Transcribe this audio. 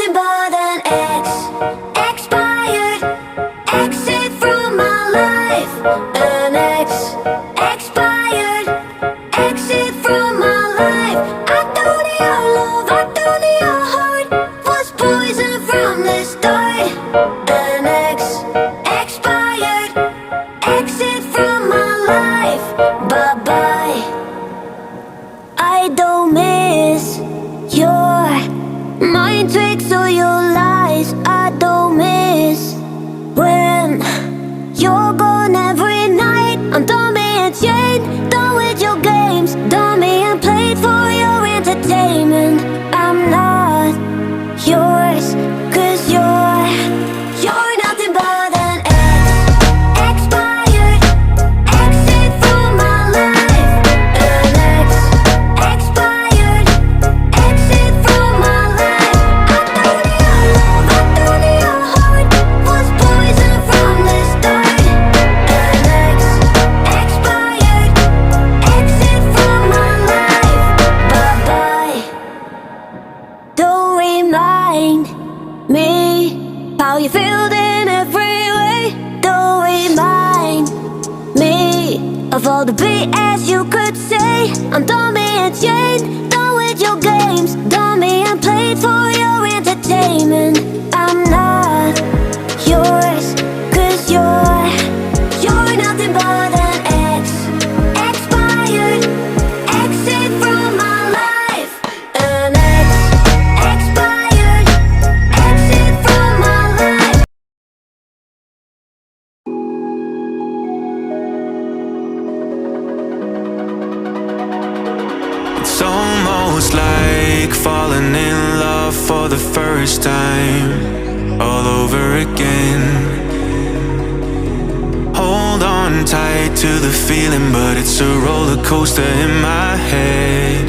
nothing but an ex. Expired. Exit from my life. An ex. Expired. Exit from my life. I thought your love, I thought your heart was poison from the start. An ex. Expired. Exit from my life. Bye-bye. I don't miss your mind tricks or your lies. I don't miss when you're gone every night. I'm done being chained, done with your games, done being played for your entertainment. I'm not yours, 'cause you're nothing but an ex. Expired. Exit from my life. An ex. Expired. Exit from my life. I thought your love, I thought your heart was poison from the start. An ex. Expired. Exit from my life. Bye-bye. Don't remind me how you feel in every way. Don't remind me of all the BS you could say. I'm done being chained, done with your games, done being played for your entertainment. I'm not yours, 'cause you're nothing but an ex. Expired. Exit from my life. An ex. Expired. Exit from my life. It's almost like falling in love for the first time, all over again. Hold on tight to the feeling, but it's a roller coaster in my head.